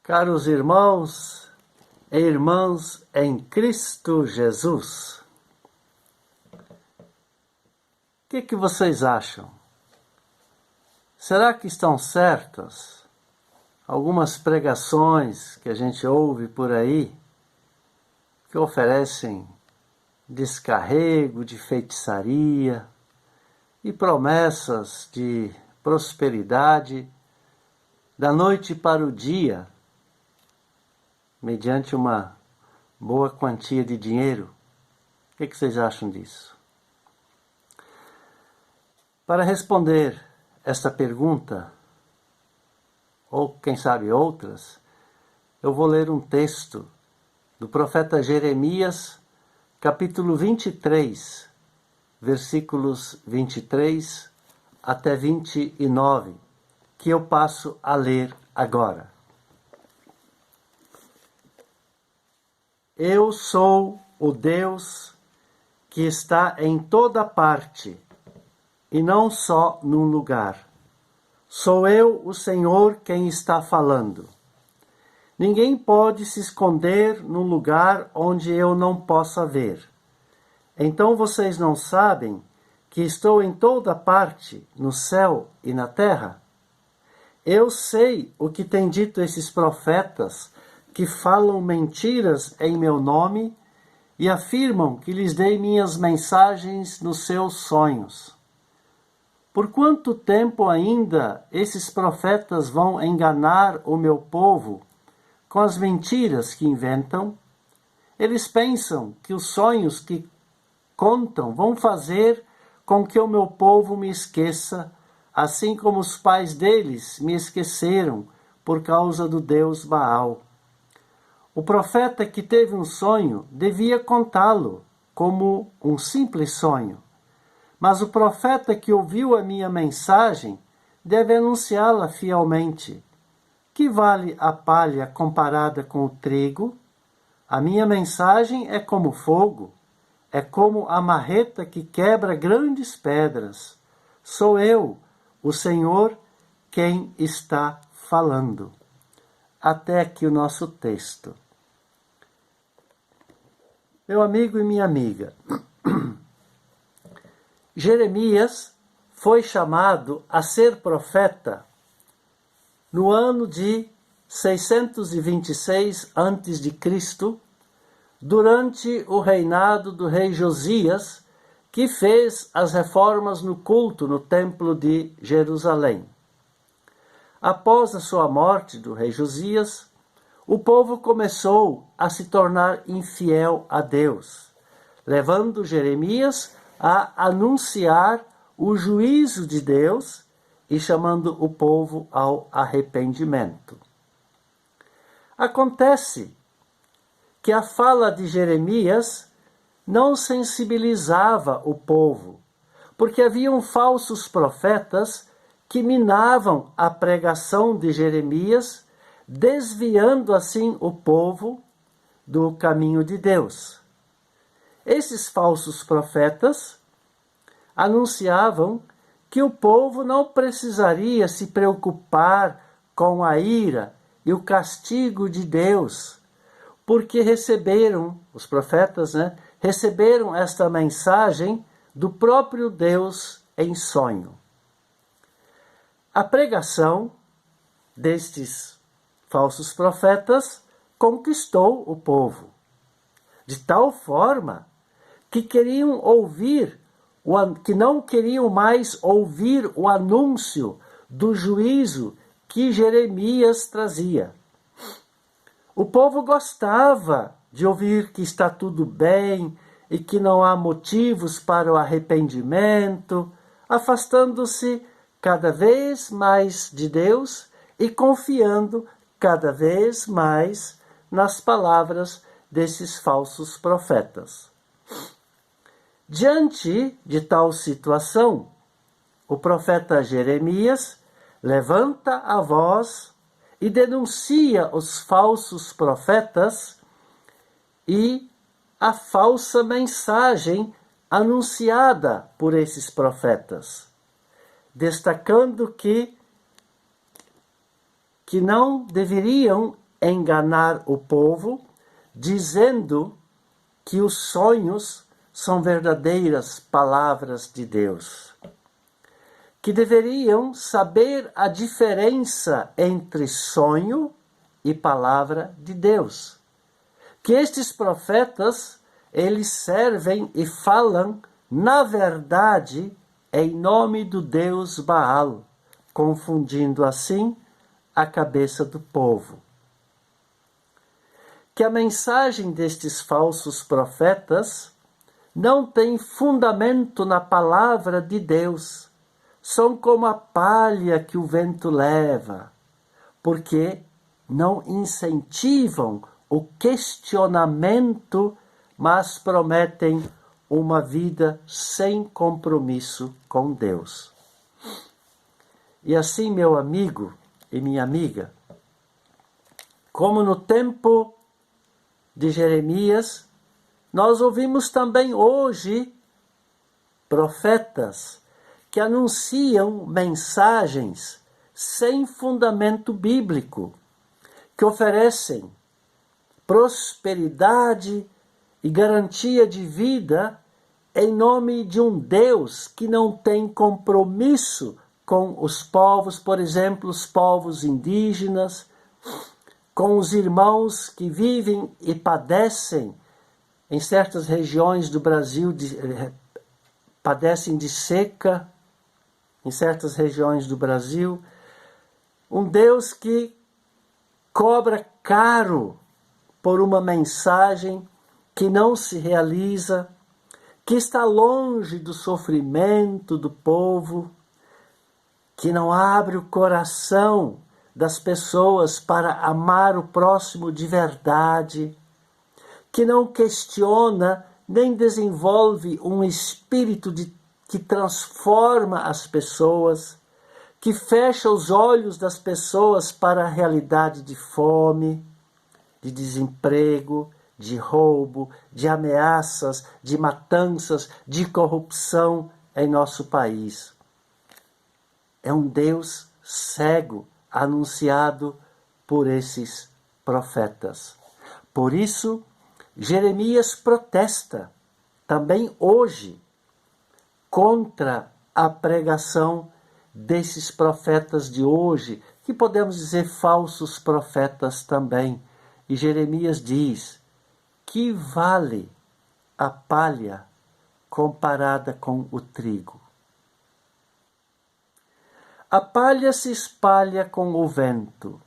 Caros irmãos e irmãs em Cristo Jesus, o que vocês acham? Será que estão certas algumas pregações que a gente ouve por aí, que oferecem descarrego de feitiçaria e promessas de prosperidade da noite para o dia, mediante uma boa quantia de dinheiro? O que vocês acham disso? Para responder esta pergunta, ou quem sabe outras, eu vou ler um texto do profeta Jeremias, capítulo 23, versículos 23 até 29, que eu passo a ler agora. Eu sou o Deus que está em toda parte, e não só num lugar. Sou eu, o Senhor, quem está falando. Ninguém pode se esconder num lugar onde eu não possa ver. Então vocês não sabem que estou em toda parte, no céu e na terra? Eu sei o que têm dito esses profetas que falam mentiras em meu nome e afirmam que lhes dei minhas mensagens nos seus sonhos. Por quanto tempo ainda esses profetas vão enganar o meu povo com as mentiras que inventam? Eles pensam que os sonhos que contam vão fazer com que o meu povo me esqueça, assim como os pais deles me esqueceram por causa do Deus Baal. O profeta que teve um sonho devia contá-lo como um simples sonho. Mas o profeta que ouviu a minha mensagem deve anunciá-la fielmente. Que vale a palha comparada com o trigo? A minha mensagem é como fogo, é como a marreta que quebra grandes pedras. Sou eu, o Senhor, quem está falando. Até aqui o nosso texto. Meu amigo e minha amiga, Jeremias foi chamado a ser profeta no ano de 626 a.C., durante o reinado do rei Josias, que fez as reformas no culto no templo de Jerusalém. Após a sua morte do rei Josias, o povo começou a se tornar infiel a Deus, levando Jeremias a anunciar o juízo de Deus e chamando o povo ao arrependimento. Acontece que a fala de Jeremias não sensibilizava o povo, porque haviam falsos profetas que minavam a pregação de Jeremias, desviando assim o povo do caminho de Deus. Esses falsos profetas anunciavam que o povo não precisaria se preocupar com a ira e o castigo de Deus, porque os profetas, receberam esta mensagem do próprio Deus em sonho. A pregação destes falsos profetas conquistou o povo, de tal forma que não queriam mais ouvir o anúncio do juízo que Jeremias trazia. O povo gostava de ouvir que está tudo bem e que não há motivos para o arrependimento, afastando-se cada vez mais de Deus e confiando cada vez mais nas palavras desses falsos profetas. Diante de tal situação, o profeta Jeremias levanta a voz e denuncia os falsos profetas e a falsa mensagem anunciada por esses profetas, destacando que não deveriam enganar o povo, dizendo que os sonhos são verdadeiras palavras de Deus, que deveriam saber a diferença entre sonho e palavra de Deus, que estes profetas, eles servem e falam, na verdade, em nome do Deus Baal, confundindo assim a cabeça do povo. Que a mensagem destes falsos profetas não tem fundamento na palavra de Deus. São como a palha que o vento leva, porque não incentivam o questionamento, mas prometem uma vida sem compromisso com Deus. E assim, meu amigo e minha amiga, como no tempo de Jeremias, nós ouvimos também hoje profetas que anunciam mensagens sem fundamento bíblico, que oferecem prosperidade e garantia de vida em nome de um Deus que não tem compromisso com os povos, por exemplo, os povos indígenas, com os irmãos que vivem e padecem em certas regiões do Brasil, padecem de seca, em certas regiões do Brasil. Um Deus que cobra caro por uma mensagem que não se realiza, que está longe do sofrimento do povo, que não abre o coração das pessoas para amar o próximo de verdade, que não questiona nem desenvolve um espírito que transforma as pessoas, que fecha os olhos das pessoas para a realidade de fome, de desemprego, de roubo, de ameaças, de matanças, de corrupção em nosso país. É um Deus cego, anunciado por esses profetas. Por isso, Jeremias protesta também hoje contra a pregação desses profetas de hoje, que podemos dizer falsos profetas também. E Jeremias diz: que vale a palha comparada com o trigo? A palha se espalha com o vento,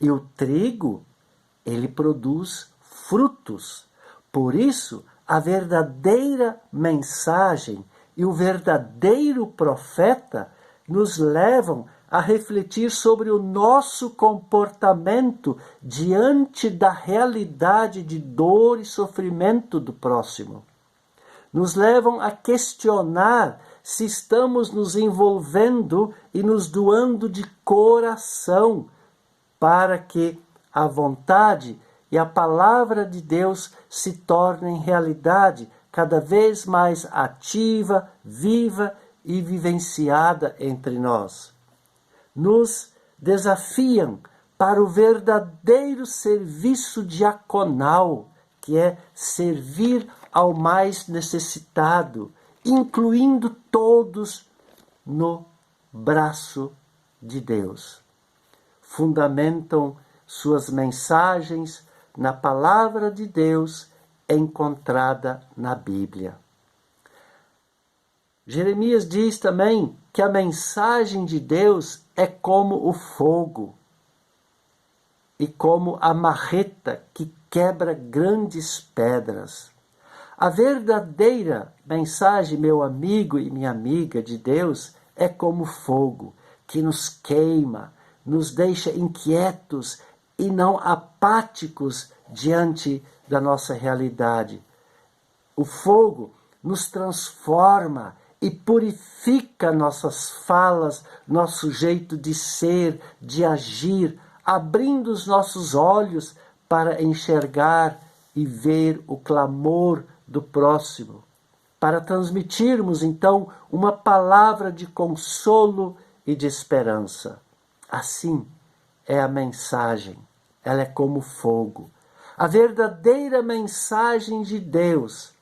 e o trigo, ele produz frutos. Por isso, a verdadeira mensagem e o verdadeiro profeta nos levam a refletir sobre o nosso comportamento diante da realidade de dor e sofrimento do próximo. Nos levam a questionar se estamos nos envolvendo e nos doando de coração para que a vontade e a palavra de Deus se tornem realidade cada vez mais ativa, viva e vivenciada entre nós. Nos desafiam para o verdadeiro serviço diaconal, que é servir ao mais necessitado, incluindo todos no braço de Deus. Fundamentam suas mensagens na palavra de Deus encontrada na Bíblia. Jeremias diz também que a mensagem de Deus é como o fogo e como a marreta que quebra grandes pedras. A verdadeira mensagem, meu amigo e minha amiga, de Deus é como fogo que nos queima, nos deixa inquietos e não apáticos diante da nossa realidade. O fogo nos transforma e purifica nossas falas, nosso jeito de ser, de agir, abrindo os nossos olhos para enxergar e ver o clamor do próximo, para transmitirmos então uma palavra de consolo e de esperança. Assim é a mensagem ela é como fogo. A verdadeira mensagem de Deus,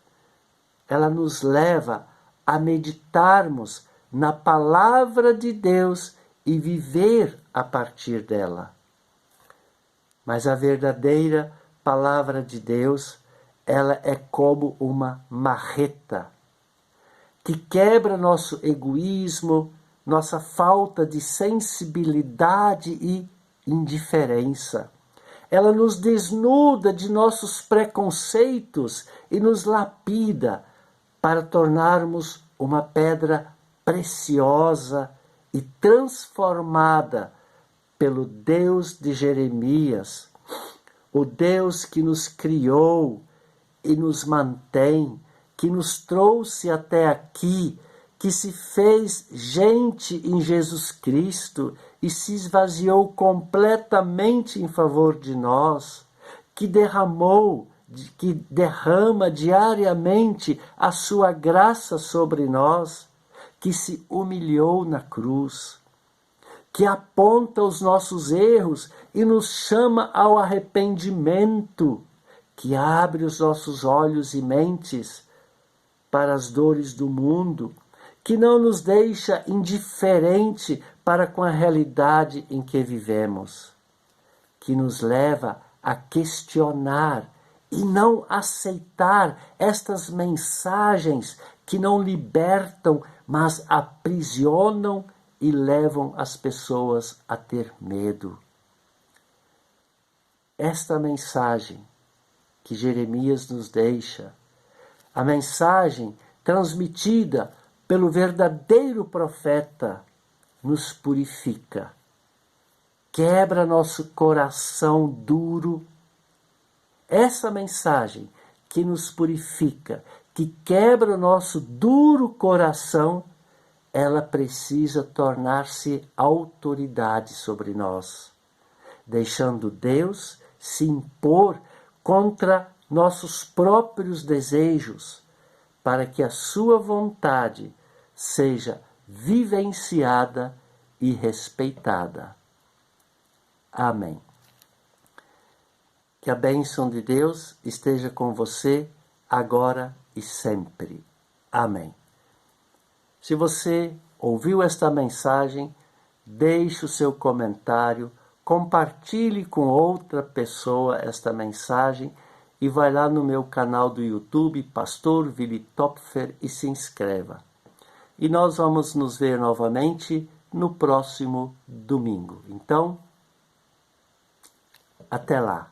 ela nos leva a meditarmos na palavra de Deus e viver a partir dela. Mas a verdadeira palavra de Deus, ela é como uma marreta que quebra nosso egoísmo, nossa falta de sensibilidade e indiferença. Ela nos desnuda de nossos preconceitos e nos lapida para tornarmos uma pedra preciosa e transformada pelo Deus de Jeremias, o Deus que nos criou e nos mantém, que nos trouxe até aqui, que se fez gente em Jesus Cristo e se esvaziou completamente em favor de nós, que derrama diariamente a sua graça sobre nós, que se humilhou na cruz, que aponta os nossos erros e nos chama ao arrependimento, que abre os nossos olhos e mentes para as dores do mundo, que não nos deixa indiferente para com a realidade em que vivemos, que nos leva a questionar e não aceitar estas mensagens que não libertam, mas aprisionam e levam as pessoas a ter medo. Esta mensagem que Jeremias nos deixa, a mensagem transmitida pelo verdadeiro profeta, nos purifica, quebra nosso coração duro. Essa mensagem que nos purifica, que quebra o nosso duro coração, ela precisa tornar-se autoridade sobre nós, deixando Deus se impor contra nossos próprios desejos, para que a sua vontade seja vivenciada e respeitada. Amém. Que a bênção de Deus esteja com você agora e sempre. Amém. Se você ouviu esta mensagem, deixe o seu comentário, compartilhe com outra pessoa esta mensagem e vai lá no meu canal do YouTube, Pastor Willi Topfer, e se inscreva. E nós vamos nos ver novamente no próximo domingo. Então, até lá.